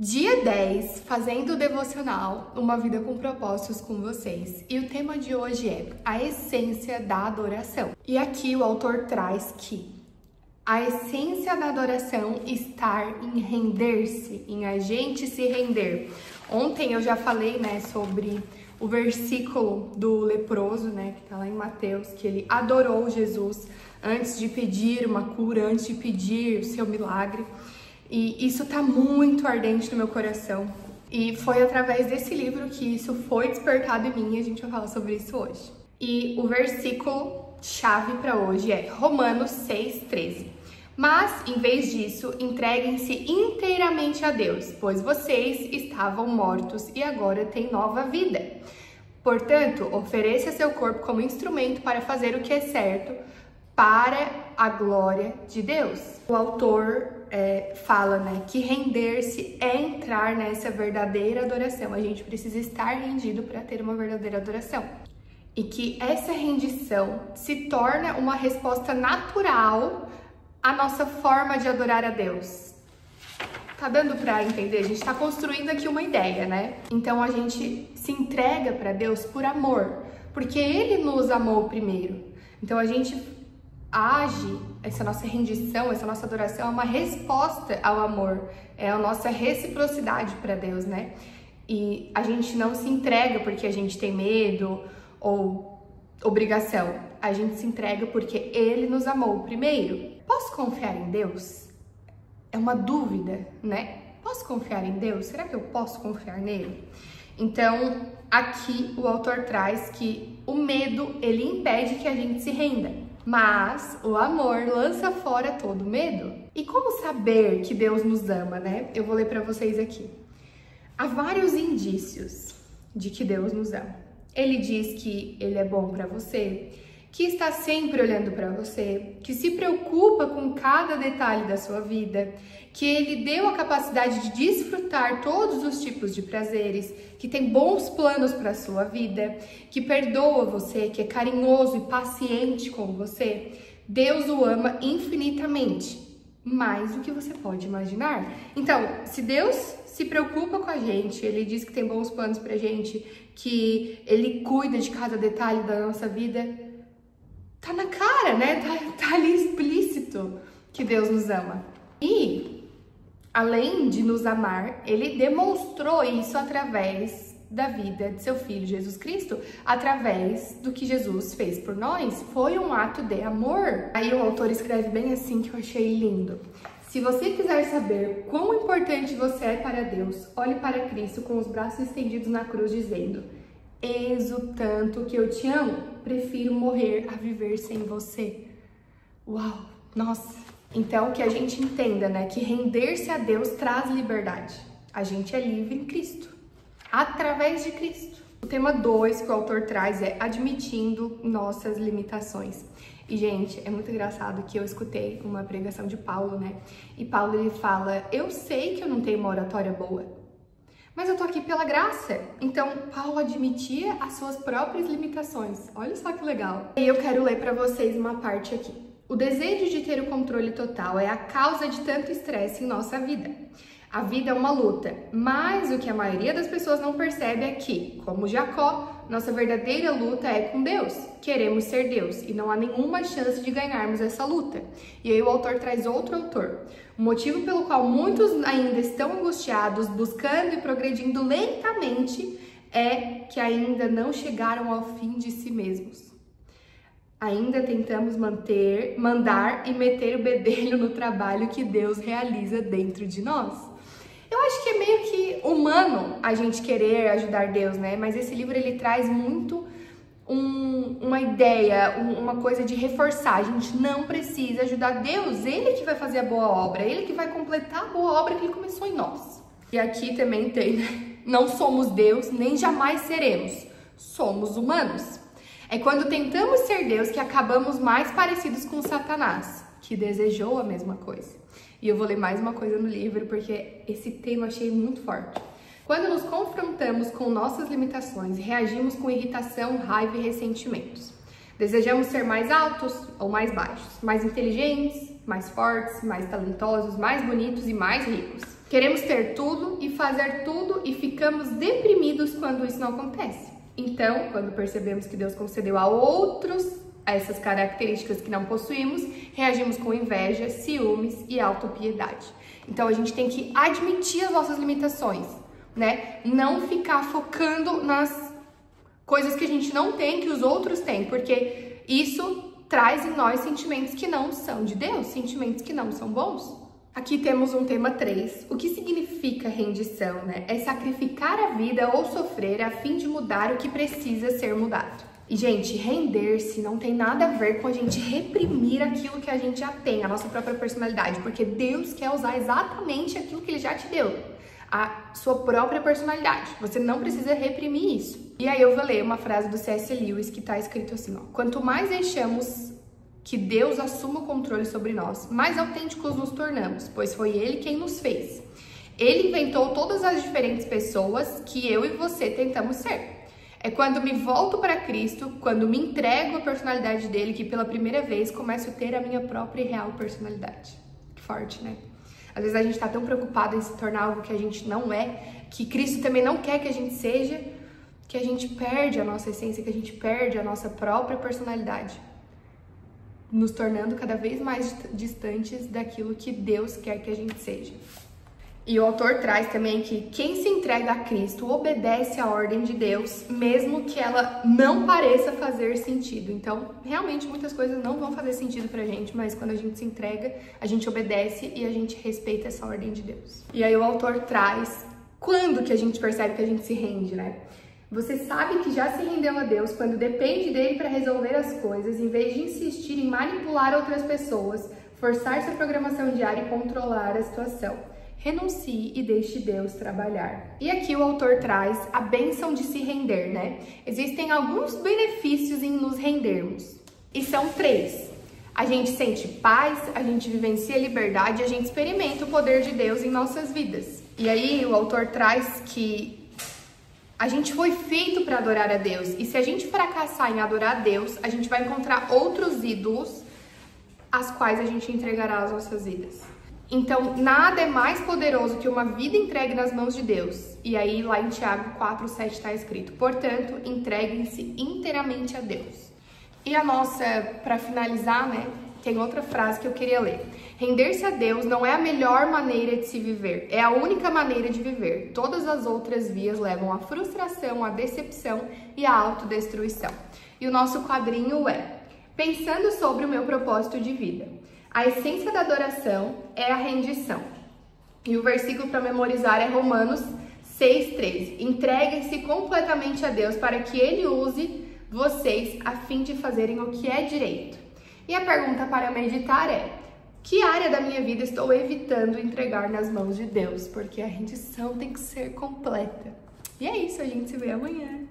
Dia 10, fazendo o devocional, uma vida com propósitos com vocês. E o tema de hoje é a essência da adoração. E aqui o autor traz que a essência da adoração está em render-se, em a gente se render. Ontem eu já falei, sobre o versículo do leproso, que tá lá em Mateus, que ele adorou Jesus antes de pedir uma cura, antes de pedir o seu milagre. E isso tá muito ardente no meu coração. E foi através desse livro que isso foi despertado em mim e a gente vai falar sobre isso hoje. E o versículo chave para hoje é Romanos 6:13. Mas, em vez disso, entreguem-se inteiramente a Deus, pois vocês estavam mortos e agora têm nova vida. Portanto, ofereça seu corpo como instrumento para fazer o que é certo, para a glória de Deus. O autor fala, que render-se é entrar nessa verdadeira adoração. A gente precisa estar rendido para ter uma verdadeira adoração. E que essa rendição se torna uma resposta natural à nossa forma de adorar a Deus. Tá dando para entender? A gente está construindo aqui uma ideia, Então a gente se entrega para Deus por amor, porque Ele nos amou primeiro. Então a gente age, essa nossa rendição, essa nossa adoração é uma resposta ao amor, é a nossa reciprocidade para Deus, E a gente não se entrega porque a gente tem medo ou obrigação, a gente se entrega porque Ele nos amou primeiro. Posso confiar em Deus? É uma dúvida, Posso confiar em Deus? Será que eu posso confiar nele? Então, aqui o autor traz que o medo, ele impede que a gente se renda. Mas o amor lança fora todo medo. E como saber que Deus nos ama, Eu vou ler para vocês aqui. Há vários indícios de que Deus nos ama. Ele diz que Ele é bom para você, que está sempre olhando para você, que se preocupa com cada detalhe da sua vida, que Ele deu a capacidade de desfrutar todos os tipos de prazeres, que tem bons planos para a sua vida, que perdoa você, que é carinhoso e paciente com você. Deus o ama infinitamente, mais do que você pode imaginar. Então, se Deus se preocupa com a gente, Ele diz que tem bons planos pra gente, que Ele cuida de cada detalhe da nossa vida, tá na cara, Tá ali explícito que Deus nos ama. E, além de nos amar, Ele demonstrou isso através da vida de seu Filho Jesus Cristo, através do que Jesus fez por nós. Foi um ato de amor. Aí o autor escreve bem assim, que eu achei lindo. Se você quiser saber quão importante você é para Deus, olhe para Cristo com os braços estendidos na cruz, dizendo: eis o tanto que eu te amo, prefiro morrer a viver sem você. Uau, nossa! Então, que a gente entenda, que render-se a Deus traz liberdade. A gente é livre em Cristo, através de Cristo. O tema 2 que o autor traz é admitindo nossas limitações. E, gente, é muito engraçado que eu escutei uma pregação de Paulo, E Paulo, ele fala: eu sei que eu não tenho uma oratória boa, mas eu tô aqui pela graça. Então, Paulo admitia as suas próprias limitações. Olha só que legal. E eu quero ler para vocês uma parte aqui. O desejo de ter o controle total é a causa de tanto estresse em nossa vida. A vida é uma luta, mas o que a maioria das pessoas não percebe é que, como Jacó, nossa verdadeira luta é com Deus. Queremos ser Deus e não há nenhuma chance de ganharmos essa luta. E aí o autor traz outro autor. O motivo pelo qual muitos ainda estão angustiados, buscando e progredindo lentamente, é que ainda não chegaram ao fim de si mesmos. Ainda tentamos mandar e meter o bedelho no trabalho que Deus realiza dentro de nós. Eu acho que é meio que humano a gente querer ajudar Deus, Mas esse livro, ele traz muito uma ideia, uma coisa de reforçar. A gente não precisa ajudar Deus, Ele que vai fazer a boa obra, Ele que vai completar a boa obra que Ele começou em nós. E aqui também tem, não somos Deus, nem jamais seremos, somos humanos. É quando tentamos ser Deus que acabamos mais parecidos com Satanás, que desejou a mesma coisa. E eu vou ler mais uma coisa no livro, porque esse tema eu achei muito forte. Quando nos confrontamos com nossas limitações, reagimos com irritação, raiva e ressentimentos. Desejamos ser mais altos ou mais baixos, mais inteligentes, mais fortes, mais talentosos, mais bonitos e mais ricos. Queremos ter tudo e fazer tudo e ficamos deprimidos quando isso não acontece. Então, quando percebemos que Deus concedeu a outros essas características que não possuímos, reagimos com inveja, ciúmes e autopiedade. Então, a gente tem que admitir as nossas limitações, né? Não ficar focando nas coisas que a gente não tem, que os outros têm, porque isso traz em nós sentimentos que não são de Deus, sentimentos que não são bons. Aqui temos um tema 3. O que significa rendição, né? É sacrificar a vida ou sofrer a fim de mudar o que precisa ser mudado. E, gente, render-se não tem nada a ver com a gente reprimir aquilo que a gente já tem, a nossa própria personalidade, porque Deus quer usar exatamente aquilo que Ele já te deu, a sua própria personalidade. Você não precisa reprimir isso. E aí eu vou ler uma frase do C.S. Lewis que tá escrito assim, ó: quanto mais deixamos que Deus assuma o controle sobre nós, mais autênticos nos tornamos, pois foi Ele quem nos fez. Ele inventou todas as diferentes pessoas que eu e você tentamos ser. É quando me volto para Cristo, quando me entrego à personalidade dele, que pela primeira vez começo a ter a minha própria e real personalidade. Que forte, né? Às vezes a gente tá tão preocupado em se tornar algo que a gente não é, que Cristo também não quer que a gente seja, que a gente perde a nossa essência, que a gente perde a nossa própria personalidade, nos tornando cada vez mais distantes daquilo que Deus quer que a gente seja. E o autor traz também que quem se entrega a Cristo obedece à ordem de Deus, mesmo que ela não pareça fazer sentido. Então, realmente, muitas coisas não vão fazer sentido pra gente, mas quando a gente se entrega, a gente obedece e a gente respeita essa ordem de Deus. E aí o autor traz quando que a gente percebe que a gente se rende, né? Você sabe que já se rendeu a Deus quando depende dele para resolver as coisas, em vez de insistir em manipular outras pessoas, forçar sua programação diária e controlar a situação. Renuncie e deixe Deus trabalhar. E aqui o autor traz a bênção de se render, né? Existem alguns benefícios em nos rendermos. E são 3. A gente sente paz, a gente vivencia liberdade, a gente experimenta o poder de Deus em nossas vidas. E aí o autor traz que a gente foi feito para adorar a Deus. E se a gente fracassar em adorar a Deus, a gente vai encontrar outros ídolos às quais a gente entregará as nossas vidas. Então, nada é mais poderoso que uma vida entregue nas mãos de Deus. E aí, lá em Tiago 4:7 está escrito: portanto, entreguem-se inteiramente a Deus. E a nossa, para finalizar, né, tem outra frase que eu queria ler. Render-se a Deus não é a melhor maneira de se viver, é a única maneira de viver. Todas as outras vias levam à frustração, à decepção e à autodestruição. E o nosso quadrinho é: pensando sobre o meu propósito de vida. A essência da adoração é a rendição. E o versículo para memorizar é Romanos 6:13. Entreguem-se completamente a Deus para que Ele use vocês a fim de fazerem o que é direito. E a pergunta para meditar é: que área da minha vida estou evitando entregar nas mãos de Deus? Porque a rendição tem que ser completa. E é isso, a gente se vê amanhã.